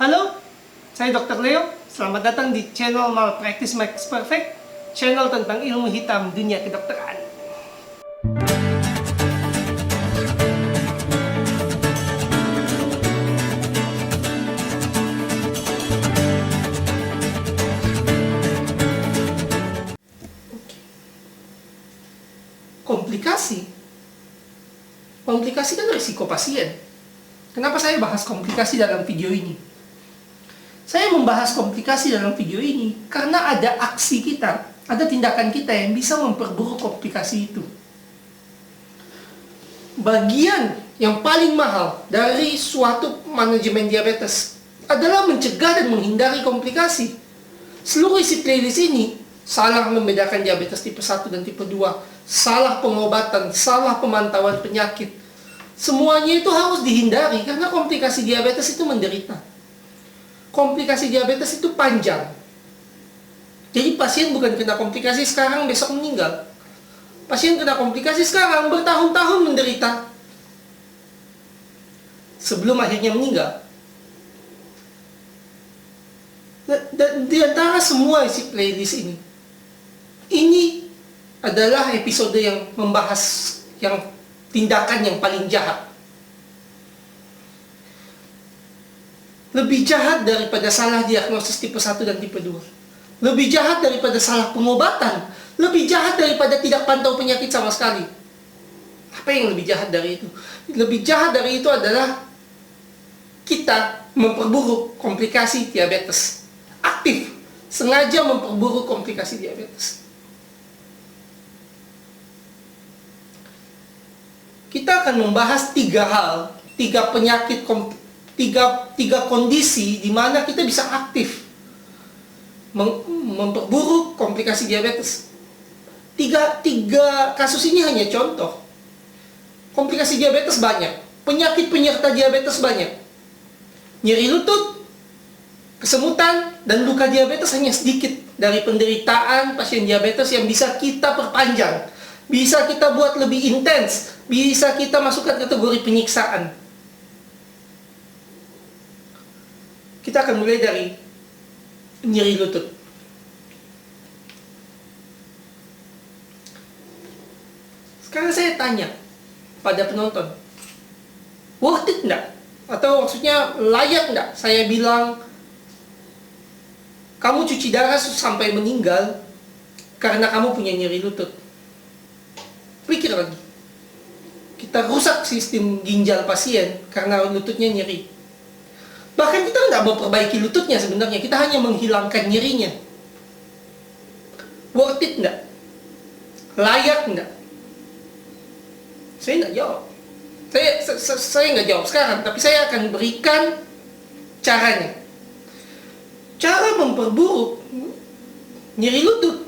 Halo, saya Dr. Leo. Selamat datang di channel Malpractice Makes Perfect, channel tentang ilmu hitam dunia kedokteran. Komplikasi kan risiko pasien. Kenapa saya bahas komplikasi dalam video ini? Saya membahas komplikasi dalam video ini karena ada aksi kita, ada tindakan kita yang bisa memperburuk komplikasi itu. Bagian yang paling mahal dari suatu manajemen diabetes adalah mencegah dan menghindari komplikasi. Seluruh isi playlist ini, salah membedakan diabetes tipe 1 dan tipe 2, salah pengobatan, salah pemantauan penyakit, semuanya itu harus dihindari karena komplikasi diabetes itu menderita. Komplikasi diabetes itu panjang. Jadi pasien bukan kena komplikasi sekarang, besok meninggal. Pasien kena komplikasi sekarang, bertahun-tahun menderita sebelum akhirnya meninggal. Dan di antara semua isi playlist ini adalah episode yang membahas yang tindakan yang paling jahat. Lebih jahat daripada salah diagnosis tipe 1 dan tipe 2. Lebih jahat daripada salah pengobatan. Lebih jahat daripada tidak pantau penyakit sama sekali. Apa yang lebih jahat dari itu? Lebih jahat dari itu adalah kita memperburuk komplikasi diabetes. Aktif, sengaja memperburuk komplikasi diabetes. Kita akan membahas tiga penyakit, tiga kondisi di mana kita bisa aktif memperburuk komplikasi diabetes. Tiga kasus ini hanya contoh. Komplikasi diabetes banyak, penyakit penyerta diabetes banyak. Nyeri lutut, kesemutan, dan luka diabetes hanya sedikit dari penderitaan pasien diabetes yang bisa kita perpanjang, bisa kita buat lebih intens, bisa kita masukkan kategori penyiksaan. Kita akan mulai dari nyeri lutut. Sekarang saya tanya pada penonton, worth it enggak? Atau maksudnya layak enggak saya bilang kamu cuci darah sampai meninggal karena kamu punya nyeri lutut? Pikir lagi. Kita rusak sistem ginjal pasien karena lututnya nyeri. Bahkan kita nggak mau perbaiki lututnya sebenarnya, kita hanya menghilangkan nyerinya. Worth it nggak? Layak nggak? Saya nggak jawab. Saya nggak jawab sekarang, tapi saya akan berikan caranya. Cara memperburuk nyeri lutut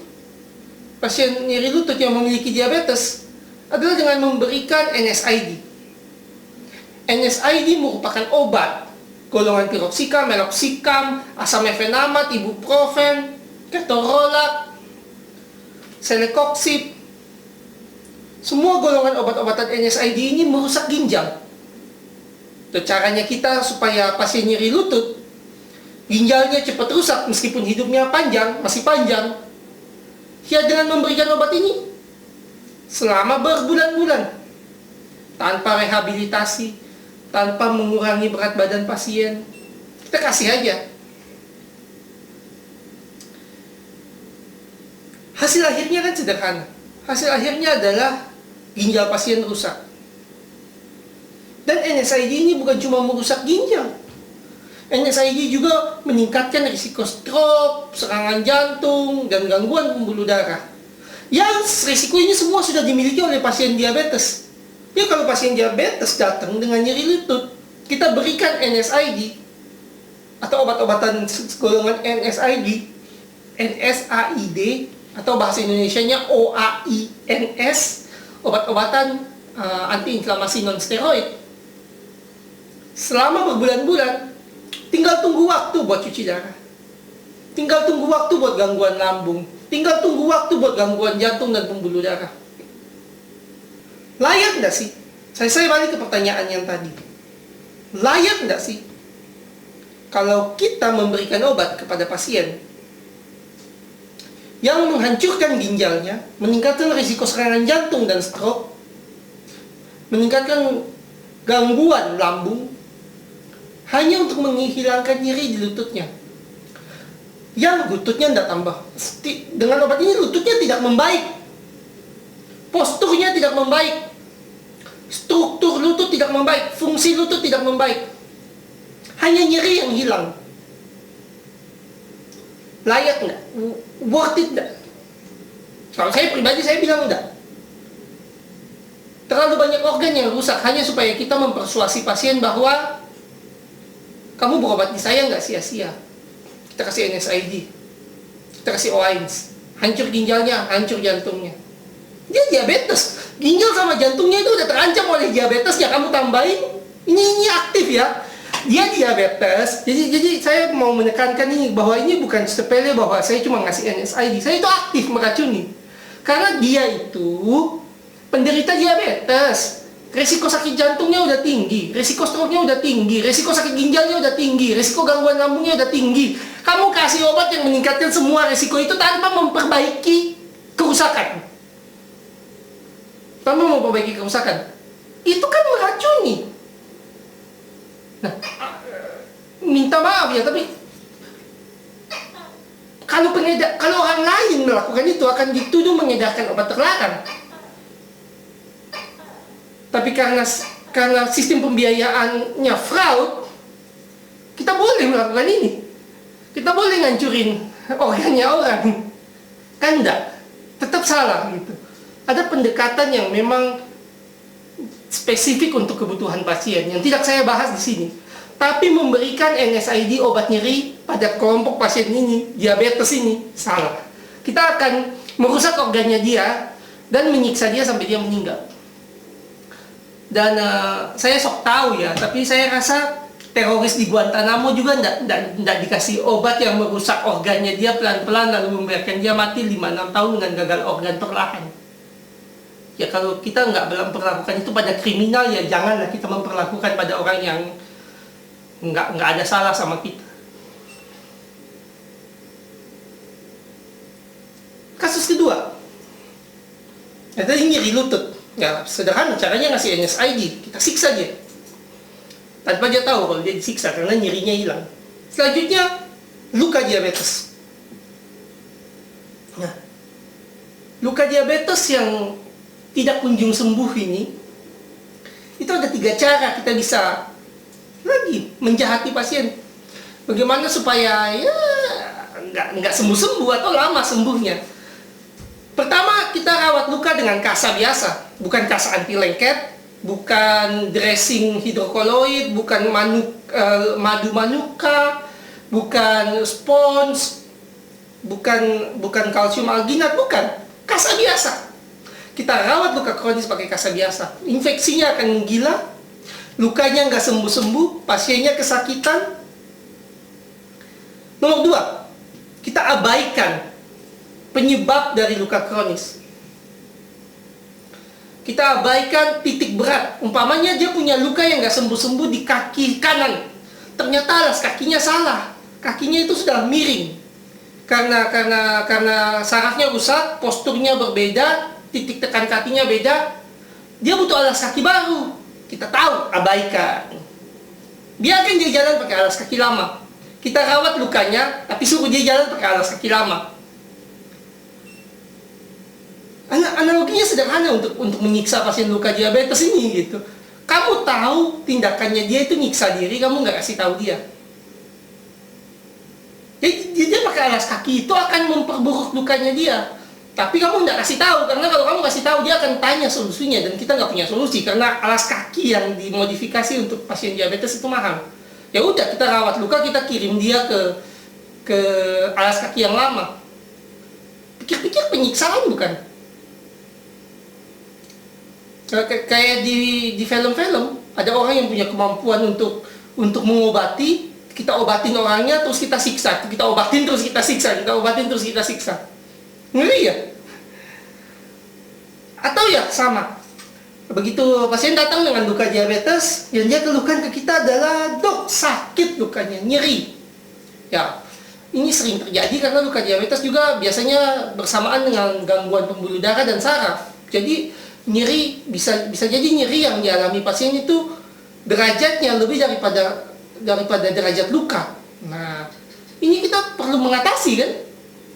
pasien nyeri lutut yang memiliki diabetes adalah dengan memberikan NSAID. NSAID merupakan obat golongan piroxicam, meloxicam, asam mefenamat, ibuprofen, ketorolac, celecoxib. Semua golongan obat-obatan NSAID ini merusak ginjal. Itu caranya kita supaya pasien nyeri lutut, ginjalnya cepat rusak meskipun hidupnya panjang, masih panjang. Ya dengan memberikan obat ini selama berbulan-bulan tanpa rehabilitasi, tanpa mengurangi berat badan pasien, kita kasih aja. Hasil akhirnya kan sederhana. Hasil akhirnya adalah ginjal pasien rusak. Dan NSAID ini bukan cuma merusak ginjal. NSAID juga meningkatkan risiko stroke, serangan jantung, dan gangguan pembuluh darah. Yang risiko ini semua sudah dimiliki oleh pasien diabetes. Ya kalau pasien diabetes datang dengan nyeri lutut, kita berikan NSAID atau obat-obatan golongan NSAID atau bahasa Indonesianya OAINS, obat-obatan antiinflamasi non-steroid. Selama berbulan-bulan, tinggal tunggu waktu buat cuci darah. Tinggal tunggu waktu buat gangguan lambung. Tinggal tunggu waktu buat gangguan jantung dan pembuluh darah. Layak nggak sih? Saya balik ke pertanyaan yang tadi. Layak nggak sih? kalau kita memberikan obat kepada pasien yang menghancurkan ginjalnya, meningkatkan risiko serangan jantung dan stroke, meningkatkan gangguan lambung, hanya untuk menghilangkan nyeri di lututnya. Yang lututnya tidak tambah. Dengan obat ini lututnya tidak membaik, posturnya tidak membaik, struktur lutut tidak membaik, fungsi lutut tidak membaik. Hanya nyeri yang hilang. Layak enggak? Worth it enggak? Kalau saya pribadi, saya bilang enggak. Terlalu banyak organ yang rusak hanya supaya kita mempersuasi pasien bahwa kamu berobat di saya nggak sia-sia. Kita kasih NSAID, kita kasih OAINS, hancur ginjalnya, hancur jantungnya. Dia diabetes, ginjal sama jantungnya itu udah terancam oleh diabetes, ya kamu tambahin ini aktif ya. Dia diabetes, jadi saya mau menekankan ini bahwa ini bukan sepele bahwa saya cuma ngasih NSAID, saya itu aktif meracuni. Karena dia itu penderita diabetes, resiko sakit jantungnya udah tinggi, resiko stroke-nya udah tinggi, resiko sakit ginjalnya udah tinggi, resiko gangguan lambungnya udah tinggi. Kamu kasih obat yang meningkatkan semua resiko itu tanpa memperbaiki kerusakan. Tanpa memperbaiki kerusakan. Itu kan meracuni. Nah, minta maaf ya, tapi kalau orang lain melakukan itu akan dituduh mengedarkan obat terlarang. Tapi karena sistem pembiayaannya fraud, kita boleh melakukan ini. Kita boleh ngancurin organnya orang. Kan enggak, tetap salah gitu. Ada pendekatan yang memang spesifik untuk kebutuhan pasien yang tidak saya bahas di sini. Tapi memberikan NSAID obat nyeri pada kelompok pasien ini, diabetes ini, salah. Kita akan merusak organnya dia dan menyiksa dia sampai dia meninggal. Dan saya sok tahu ya, tapi saya rasa teroris di Guantanamo juga nggak dikasih obat yang merusak organnya dia pelan-pelan lalu membiarkan dia mati 5-6 tahun dengan gagal organ perlahan. Ya kalau kita nggak memperlakukan itu pada kriminal, ya janganlah kita memperlakukan pada orang yang nggak ada salah sama kita. Kasus kedua, ya tadi nyeri lutut. Ya sederhana, caranya ngasih NSAID, kita siksa dia tanpa dia tahu kalau dia disiksa karena nyerinya hilang. Selanjutnya, luka diabetes. Nah, luka diabetes yang tidak kunjung sembuh ini, itu ada 3 cara kita bisa lagi menjahati pasien. Bagaimana supaya ya nggak sembuh-sembuh atau lama sembuhnya. Pertama, kita rawat luka dengan kasa biasa, bukan kasa anti lengket, bukan dressing hidrokoloid, bukan madu manuka, bukan spons, bukan kalsium alginat, bukan kasa biasa. Kita rawat luka kronis pakai kasa biasa, infeksinya akan menggila, lukanya nggak sembuh-sembuh, pasiennya kesakitan. Nomor 2, kita abaikan penyebab dari luka kronis. Kita abaikan titik berat. Umpamanya dia punya luka yang nggak sembuh-sembuh di kaki kanan. Ternyata alas kakinya salah. Kakinya itu sudah miring. Karena sarafnya rusak, posturnya berbeda, titik tekan kakinya beda. Dia butuh alas kaki baru. Kita tahu, abaikan. Biarkan dia jalan pakai alas kaki lama. Kita rawat lukanya, tapi suruh dia jalan pakai alas kaki lama. Analoginya sederhana untuk menyiksa pasien luka diabetes ini gitu. Kamu tahu tindakannya dia itu nyiksa diri, kamu nggak kasih tahu dia. Jadi dia pakai alas kaki itu akan memperburuk lukanya dia. Tapi kamu nggak kasih tahu, karena kalau kamu kasih tahu dia akan tanya solusinya, dan kita nggak punya solusi karena alas kaki yang dimodifikasi untuk pasien diabetes itu mahal. Ya udah, kita rawat luka, kita kirim dia ke alas kaki yang lama. Pikir-pikir penyiksaan bukan? Kayak di film-film, ada orang yang punya kemampuan untuk mengobati, kita obatin orangnya terus kita siksa, kita obatin terus kita siksa, kita obatin terus kita siksa. Ngeri ya? Atau ya sama, Begitu pasien datang dengan luka diabetes, yang dia keluhkan ke kita adalah, "Dok, sakit lukanya, nyeri." Ya, ini sering terjadi karena luka diabetes juga biasanya bersamaan dengan gangguan pembuluh darah dan saraf. Jadi nyeri bisa jadi nyeri yang dialami pasien itu derajatnya lebih daripada derajat luka. Nah, ini kita perlu mengatasi kan?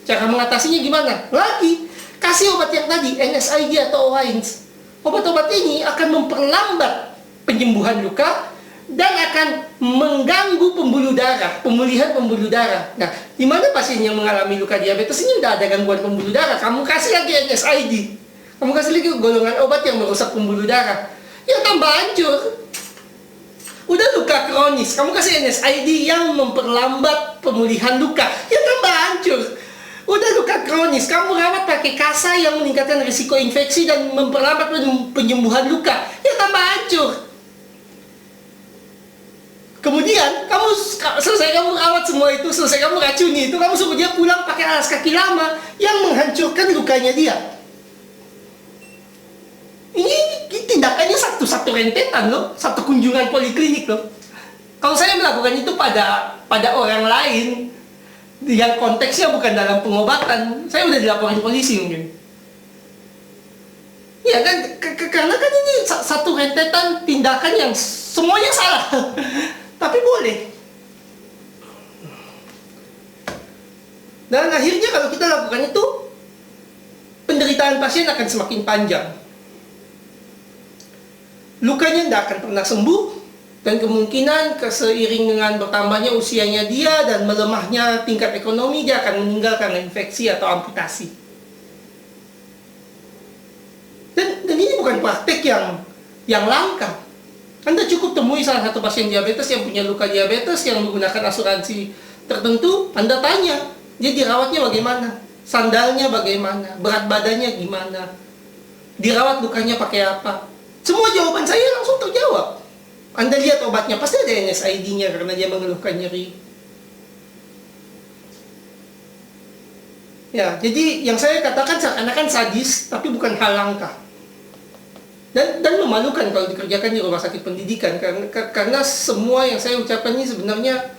Cara mengatasinya gimana? Lagi, kasih obat yang tadi, NSAID atau OAINS. Obat-obat ini akan memperlambat penyembuhan luka dan akan mengganggu pembuluh darah, pemulihan pembuluh darah. Nah, di mana pasien yang mengalami luka diabetes ini udah ada gangguan pembuluh darah, kamu kasih lagi NSAID, kamu kasih lagi golongan obat yang merusak pembuluh darah, yang tambah hancur. Udah luka kronis, kamu kasih NSAID yang memperlambat pemulihan luka, yang tambah hancur. Udah luka kronis, kamu rawat pakai kasa yang meningkatkan risiko infeksi dan memperlambat penyembuhan luka, ya tambah hancur. Kemudian, selesai kamu rawat semua itu, selesai kamu racuni itu, kamu suruh dia pulang pakai alas kaki lama yang menghancurkan lukanya dia. Ini tindakannya satu rentetan loh, satu kunjungan poliklinik loh. Kalau saya melakukan itu pada orang lain, yang konteksnya bukan dalam pengobatan, saya udah dilaporin polisi mungkin. Ya kan, karena kan ini satu rentetan tindakan yang semuanya salah. Tapi boleh. Dan akhirnya kalau kita lakukan itu, penderitaan pasien akan semakin panjang. Lukanya tidak akan pernah sembuh. Dan kemungkinan seiring dengan bertambahnya usianya dia dan melemahnya tingkat ekonomi, dia akan meninggal karena infeksi atau amputasi. Dan ini bukan praktek yang langka. Anda cukup temui salah satu pasien diabetes yang punya luka diabetes yang menggunakan asuransi tertentu, Anda tanya, dia dirawatnya bagaimana? Sandalnya bagaimana? Berat badannya gimana? Dirawat lukanya pakai apa? Semua jawaban saya langsung terjawab. Anda lihat obatnya, pasti ada NSAID-nya karena dia mengeluhkan nyeri. Ya, jadi yang saya katakan seakan-akan sadis, tapi bukan hal langka. Dan memalukan kalau dikerjakan di rumah sakit pendidikan, karena semua yang saya ucapkan ini sebenarnya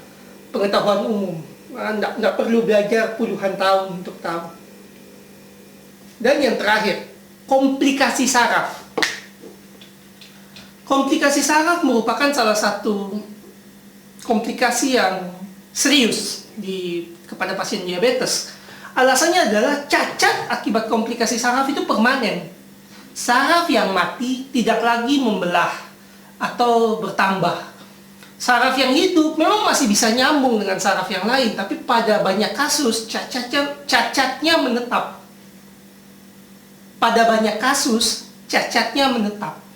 pengetahuan umum. Nggak perlu belajar puluhan tahun untuk tahu. Dan yang terakhir, komplikasi saraf. Komplikasi saraf merupakan salah satu komplikasi yang serius kepada pasien diabetes. Alasannya adalah cacat akibat komplikasi saraf itu permanen. Saraf yang mati tidak lagi membelah atau bertambah. Saraf yang hidup memang masih bisa nyambung dengan saraf yang lain, tapi pada banyak kasus cacatnya menetap. Pada banyak kasus cacatnya menetap.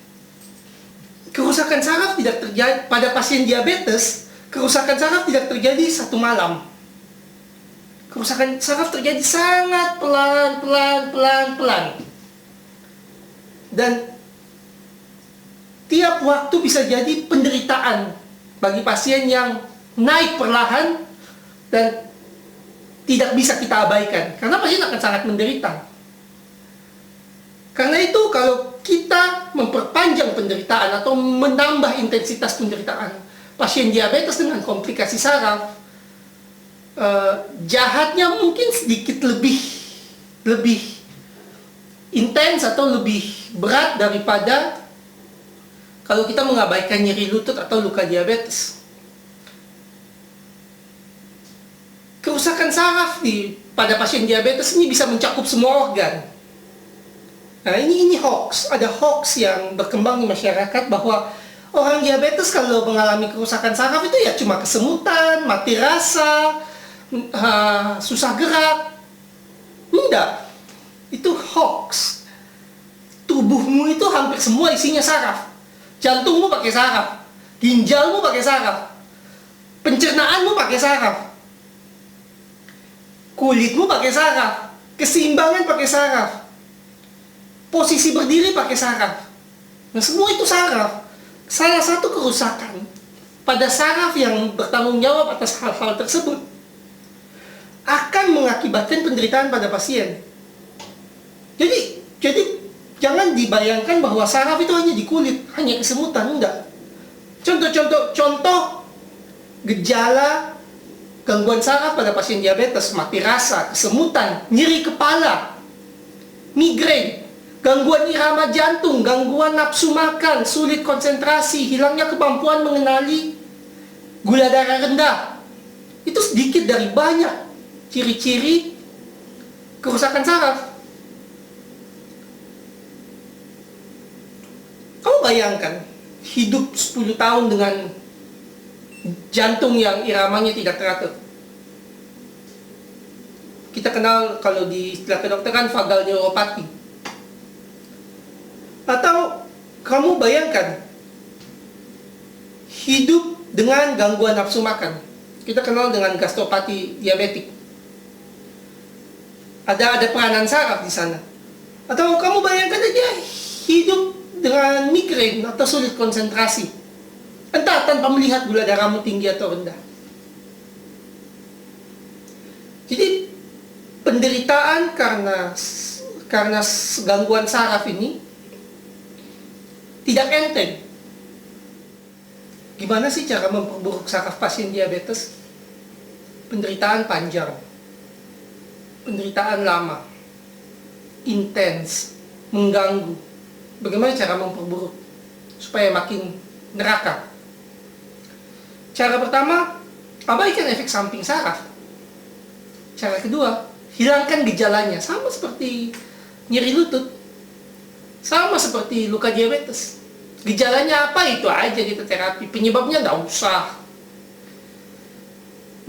Kerusakan saraf tidak terjadi pada pasien diabetes. Kerusakan saraf tidak terjadi satu malam. Kerusakan saraf terjadi sangat pelan. Dan tiap waktu bisa jadi penderitaan bagi pasien yang naik perlahan dan tidak bisa kita abaikan. Karena pasien akan sangat menderita. Karena itu kalau kita memperpanjang penderitaan atau menambah intensitas penderitaan pasien diabetes dengan komplikasi saraf, jahatnya mungkin sedikit lebih intens atau lebih berat daripada kalau kita mengabaikan nyeri lutut atau luka diabetes. Kerusakan saraf pada pasien diabetes ini bisa mencakup semua organ. Nah, ini hoax. Ada hoax yang berkembang di masyarakat bahwa orang diabetes kalau mengalami kerusakan saraf itu ya cuma kesemutan, mati rasa, susah gerak. Enggak. Itu hoax. Tubuhmu itu hampir semua isinya saraf. Jantungmu pakai saraf, ginjalmu pakai saraf, pencernaanmu pakai saraf, kulitmu pakai saraf, keseimbangan pakai saraf, posisi berdiri pakai saraf. Nah, semua itu saraf. Salah satu kerusakan pada saraf yang bertanggung jawab atas hal-hal tersebut akan mengakibatkan penderitaan pada pasien. Jadi Jangan dibayangkan bahwa saraf itu hanya di kulit, hanya kesemutan, enggak. Contoh gejala gangguan saraf pada pasien diabetes: mati rasa, kesemutan, nyeri kepala, migrain, gangguan irama jantung, gangguan nafsu makan, sulit konsentrasi, hilangnya kemampuan mengenali, gula darah rendah. Itu sedikit dari banyak ciri-ciri kerusakan saraf. Kamu bayangkan hidup 10 tahun dengan jantung yang iramanya tidak teratur. Kita kenal kalau di istilah kedokteran vagal neuropati. Atau kamu bayangkan hidup dengan gangguan nafsu makan. Kita kenal dengan gastropati diabetik. Ada peranan saraf di sana. Atau kamu bayangkan aja hidup dengan migrain atau sulit konsentrasi, entah tanpa melihat gula darahmu tinggi atau rendah. Jadi penderitaan karena gangguan saraf ini tidak enteng. Gimana sih cara memperburuk saraf pasien diabetes? Penderitaan panjang, penderitaan lama, intens, mengganggu. Bagaimana cara memperburuk supaya makin neraka? Cara pertama, abaikan efek samping saraf. Cara kedua, hilangkan gejalanya. Sama seperti nyeri lutut, sama seperti luka diabetes. Gejalanya apa, itu aja kita terapi. Penyebabnya nggak usah.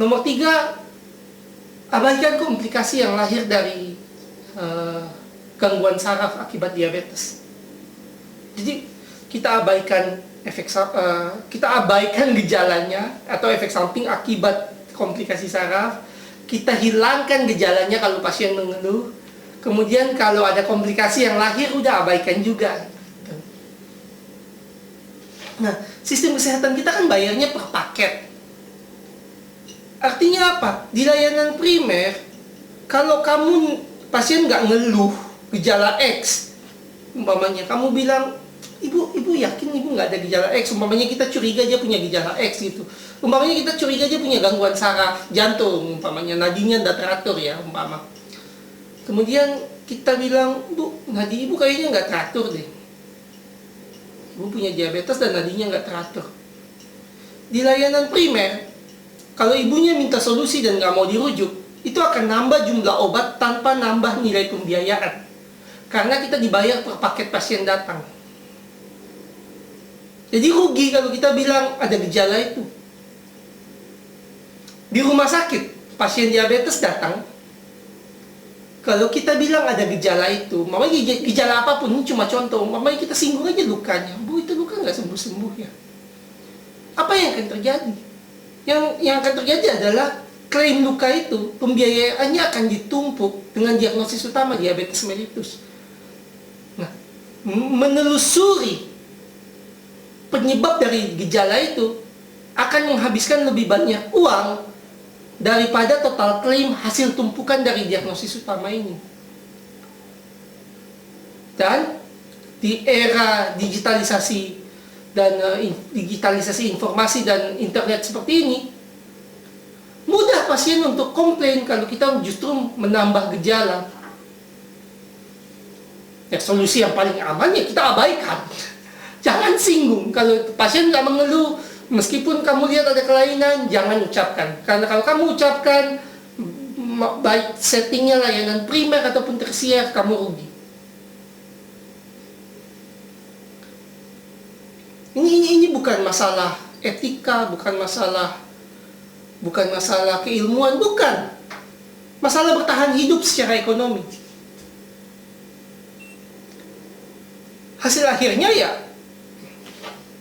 Nomor 3, abaikan komplikasi yang lahir dari gangguan saraf akibat diabetes. Jadi kita abaikan gejalanya atau efek samping akibat komplikasi saraf. Kita hilangkan gejalanya kalau pasien mengeluh. Kemudian kalau ada komplikasi yang lahir, udah abaikan juga. Nah, sistem kesehatan kita kan bayarnya per paket. Artinya apa? Di layanan primer, kalau pasien nggak ngeluh gejala X, umpamanya kamu bilang, ibu yakin ibu nggak ada gejala X, umpamanya kita curiga dia punya gejala X gitu, umpamanya kita curiga dia punya gangguan saraf jantung, umpamanya nadinya nggak teratur ya, umpama. Kemudian kita bilang, bu, nadi ibu kayaknya nggak teratur deh, ibu punya diabetes dan nadinya nggak teratur. Di layanan primer, kalau ibunya minta solusi dan nggak mau dirujuk, itu akan nambah jumlah obat tanpa nambah nilai pembiayaan, karena kita dibayar per paket pasien datang. Jadi rugi kalau kita bilang ada gejala itu. Di rumah sakit, pasien diabetes datang, kalau kita bilang ada gejala itu, mamanya gejala apapun, ini cuma contoh, mamanya kita singgung aja lukanya, bu itu luka nggak sembuh-sembuh ya. Apa yang akan terjadi? Yang akan terjadi adalah klaim luka itu, pembiayaannya akan ditumpuk dengan diagnosis utama diabetes mellitus. Nah, menelusuri penyebab dari gejala itu akan menghabiskan lebih banyak uang daripada total klaim hasil tumpukan dari diagnosis utama ini. Dan di era digitalisasi dan digitalisasi informasi dan internet seperti ini, mudah pasien untuk komplain kalau kita justru menambah gejala. Ya, solusi yang paling aman ya kita abaikan. Jangan singgung. Kalau pasien nggak mengeluh, meskipun kamu lihat ada kelainan, jangan ucapkan. Karena kalau kamu ucapkan, baik settingnya layanan primer ataupun tersier, kamu rugi. Ini bukan masalah etika, bukan masalah keilmuan, bukan. Masalah bertahan hidup secara ekonomi. Hasil akhirnya ya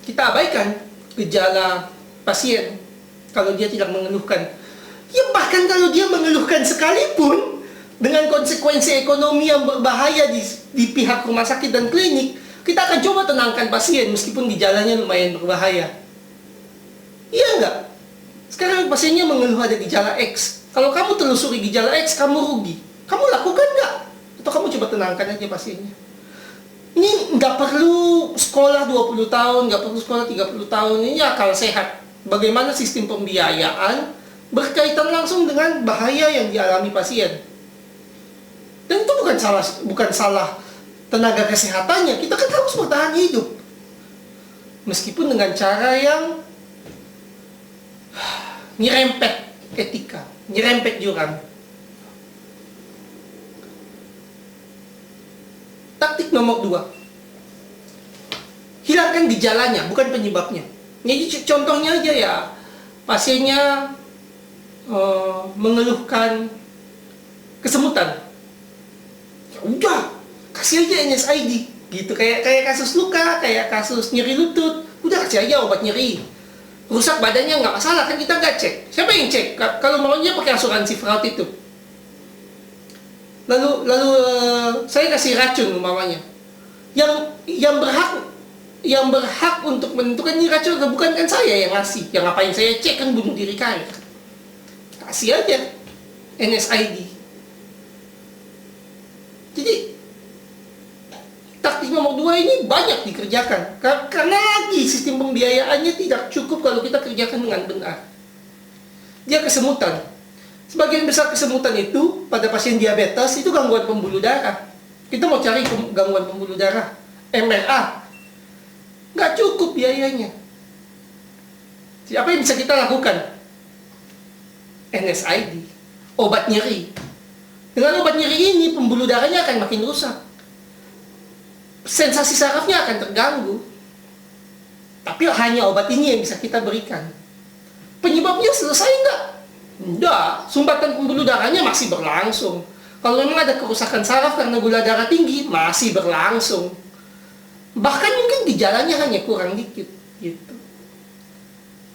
kita abaikan gejala pasien kalau dia tidak mengeluhkan. Ya bahkan kalau dia mengeluhkan sekalipun, dengan konsekuensi ekonomi yang berbahaya di pihak rumah sakit dan klinik, kita akan coba tenangkan pasien meskipun gejalanya lumayan berbahaya. Iya enggak? Sekarang pasiennya mengeluh ada gejala X. Kalau kamu telusuri gejala X, kamu rugi. Kamu lakukan enggak? Atau kamu coba tenangkan aja pasiennya? Ini nggak perlu sekolah 20 tahun, nggak perlu sekolah 30 tahun. Ini akal sehat. Bagaimana sistem pembiayaan berkaitan langsung dengan bahaya yang dialami pasien. Dan itu bukan salah tenaga kesehatannya. Kita kan harus bertahan hidup. Meskipun dengan cara yang nyerempet etika, nyerempet jurang. Taktik nomor 2. Hilangkan gejalanya, bukan penyebabnya. Jadi contohnya aja ya, pasiennya mengeluhkan kesemutan. Ya udah, kasih aja NSAID. Gitu, kayak kasus luka, kayak kasus nyeri lutut. Udah kasih aja obat nyeri. Rusak badannya nggak masalah, kan kita nggak cek. Siapa yang cek? Kalau maunya pakai asuransi fraud itu. Lalu saya kasih racun umpamanya. Yang berhak untuk menentukan ini racun bukan kan saya yang ngasih. Yang ngapain saya cek, kan bunuh diri karir. Kasih aja NSAID. Jadi taktik nomor 2 ini banyak dikerjakan. Karena lagi sistem pembiayaannya tidak cukup kalau kita kerjakan dengan benar. Dia kesemutan. Sebagian besar kesemutan itu pada pasien diabetes itu gangguan pembuluh darah. Kita mau cari gangguan pembuluh darah, MRA. Nggak cukup biayanya. Jadi apa yang bisa kita lakukan? NSAID, obat nyeri. Dengan obat nyeri ini pembuluh darahnya akan makin rusak. Sensasi sarafnya akan terganggu. Tapi hanya obat ini yang bisa kita berikan. Penyebabnya selesai nggak? Enggak, sumbatan pembuluh darahnya masih berlangsung. Kalau memang ada kerusakan saraf karena gula darah tinggi, masih berlangsung. Bahkan mungkin gejalanya hanya kurang dikit, gitu.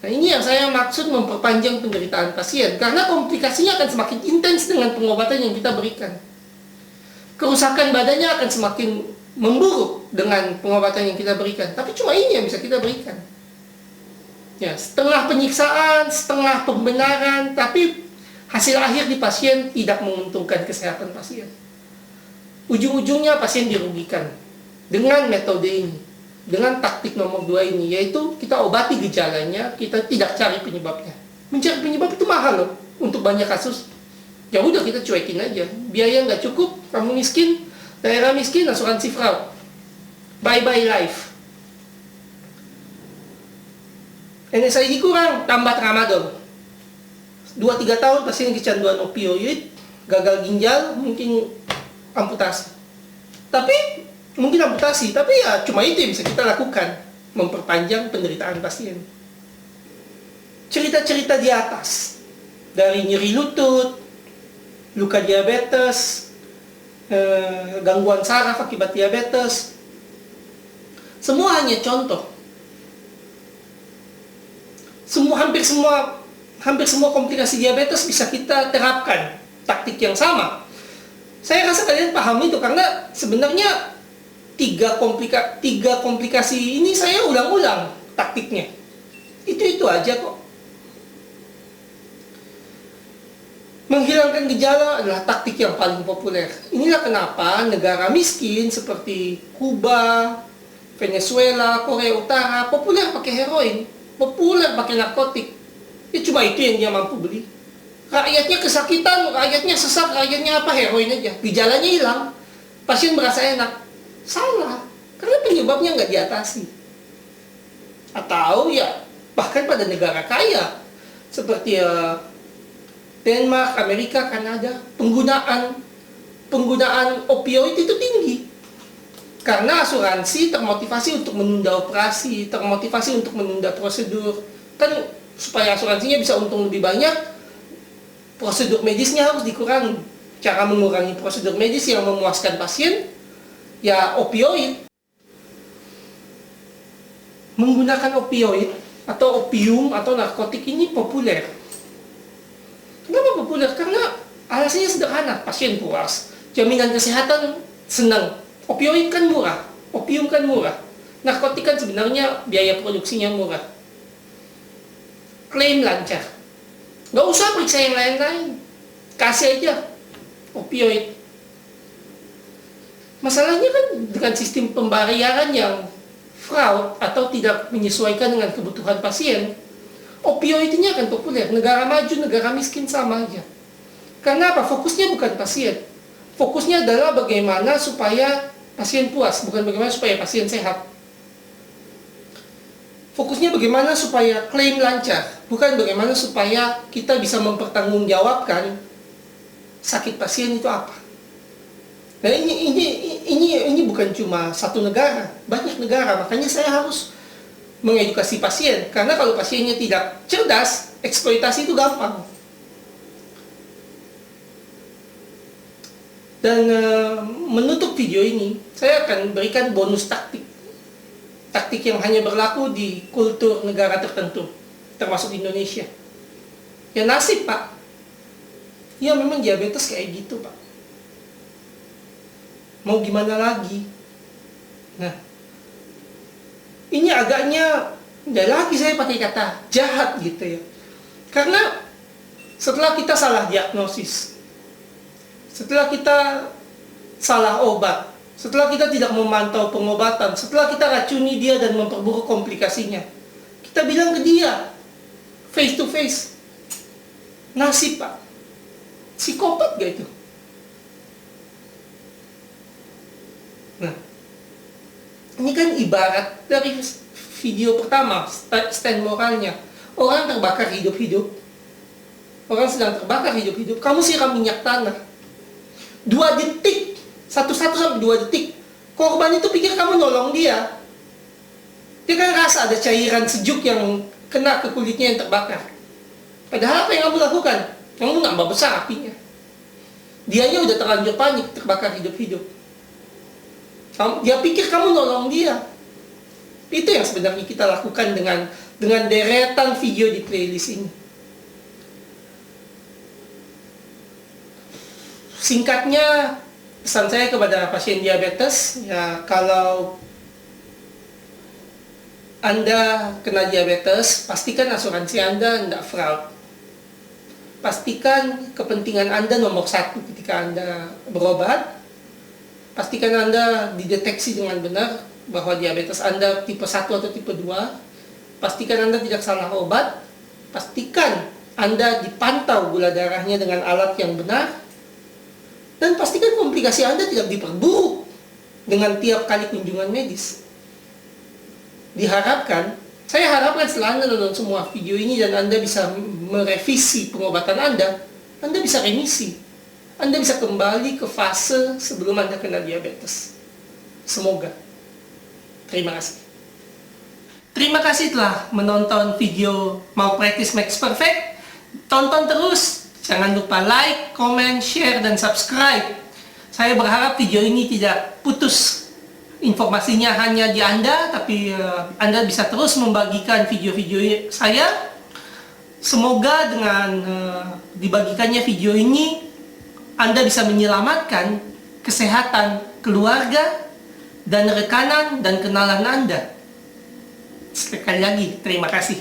Nah, ini yang saya maksud memperpanjang penderitaan pasien, karena komplikasinya akan semakin intens dengan pengobatan yang kita berikan. Kerusakan badannya akan semakin memburuk dengan pengobatan yang kita berikan. Tapi cuma ini yang bisa kita berikan. Ya, setengah penyiksaan, setengah pembenaran, tapi hasil akhir di pasien tidak menguntungkan kesehatan pasien. Ujung-ujungnya pasien dirugikan dengan metode ini, dengan taktik nomor 2 ini, yaitu kita obati gejalanya, kita tidak cari penyebabnya. Mencari penyebab itu mahal loh, untuk banyak kasus. Ya udah, kita cuekin aja. Biaya nggak cukup, kamu miskin, daerah miskin, asuransi fraud. Bye-bye life. NSAID kurang, tambah tramadol. 2-3 tahun pasien kecanduan opioid, gagal ginjal, mungkin amputasi. Tapi ya cuma itu yang bisa kita lakukan, memperpanjang penderitaan pasien. Cerita-cerita di atas, dari nyeri lutut, luka diabetes, gangguan saraf akibat diabetes, semua hanya contoh. Hampir semua komplikasi diabetes bisa kita terapkan taktik yang sama. Saya rasa kalian paham itu, karena sebenarnya tiga komplikasi ini saya ulang-ulang taktiknya. Itu aja kok. Menghilangkan gejala adalah taktik yang paling populer. Inilah kenapa negara miskin seperti Kuba, Venezuela, Korea Utara populer pakai heroin, populer pakai narkotik. Ya cuma itu yang dia mampu beli. Rakyatnya kesakitan, rakyatnya sesak, rakyatnya apa, heroin aja. Gejalanya hilang, pasien merasa enak. Salah, karena penyebabnya nggak diatasi. Atau ya bahkan pada negara kaya seperti Denmark, Amerika, Kanada, penggunaan opioid itu tinggi. Karena asuransi termotivasi untuk menunda operasi, termotivasi untuk menunda prosedur. Kan supaya asuransinya bisa untung lebih banyak, prosedur medisnya harus dikurangi. Cara mengurangi prosedur medis yang memuaskan pasien, ya opioid. Menggunakan opioid atau opium atau narkotik ini populer. Kenapa populer? Karena alasannya sederhana, pasien puas, jaminan kesehatan senang. Opioid kan murah, opium kan murah, narkotik kan sebenarnya biaya produksinya murah. Klaim lancar, nggak usah periksa yang lain-lain, kasih aja opioid. Masalahnya kan dengan sistem pembayaran yang fraud atau tidak menyesuaikan dengan kebutuhan pasien, opioid ini akan populer. Negara maju, negara miskin sama aja. Karena apa? Fokusnya bukan pasien. Fokusnya adalah bagaimana supaya pasien puas, bukan bagaimana supaya pasien sehat. Fokusnya bagaimana supaya klaim lancar, bukan bagaimana supaya kita bisa mempertanggungjawabkan sakit pasien itu apa. Nah ini bukan cuma satu negara, banyak negara. Makanya saya harus mengedukasi pasien, karena kalau pasiennya tidak cerdas, eksploitasi itu gampang. Dan menutup video ini, saya akan berikan bonus taktik. Taktik yang hanya berlaku di kultur negara tertentu, termasuk Indonesia. Ya nasib, Pak. Ya memang diabetes kayak gitu, Pak. Mau gimana lagi? Nah, ini agaknya, tidak lagi saya pakai kata jahat gitu ya. Karena setelah kita salah diagnosis, setelah kita salah obat, setelah kita tidak memantau pengobatan, setelah kita racuni dia dan memperburuk komplikasinya, kita bilang ke dia, face to face, nasib, Pak. Psikopat gak itu? Nah, ini kan ibarat dari video pertama, stand moralnya. Orang terbakar hidup-hidup. Orang sedang terbakar hidup-hidup. Kamu siram minyak tanah. 2 detik, 1 sampai 2 detik. Korban itu pikir kamu nolong dia. Dia kan rasa ada cairan sejuk yang kena ke kulitnya yang terbakar. Padahal apa yang kamu lakukan? Kamu nambah besar apinya. Dianya udah terlanjur panik, terbakar hidup-hidup. Dia pikir kamu nolong dia. Itu yang sebenarnya kita lakukan dengan deretan video di playlist ini. Singkatnya, pesan saya kepada pasien diabetes, ya kalau Anda kena diabetes, pastikan asuransi Anda tidak fraud. Pastikan kepentingan Anda nomor 1 ketika Anda berobat. Pastikan Anda dideteksi dengan benar bahwa diabetes Anda tipe 1 atau tipe 2. Pastikan Anda tidak salah obat. Pastikan Anda dipantau gula darahnya dengan alat yang benar. Dan pastikan komplikasi Anda tidak diperburuk dengan tiap kali kunjungan medis. Saya harapkan setelah Anda nonton semua video ini dan Anda bisa merevisi pengobatan Anda bisa remisi. Anda bisa kembali ke fase sebelum Anda kena diabetes. Semoga. Terima kasih. Terima kasih telah menonton video Malpractice Makes Perfect. Tonton terus. Jangan lupa like, comment, share, dan subscribe. Saya berharap video ini tidak putus. Informasinya hanya di Anda, tapi Anda bisa terus membagikan video-video saya. Semoga dengan dibagikannya video ini, Anda bisa menyelamatkan kesehatan keluarga dan rekanan dan kenalan Anda. Sekali lagi, terima kasih.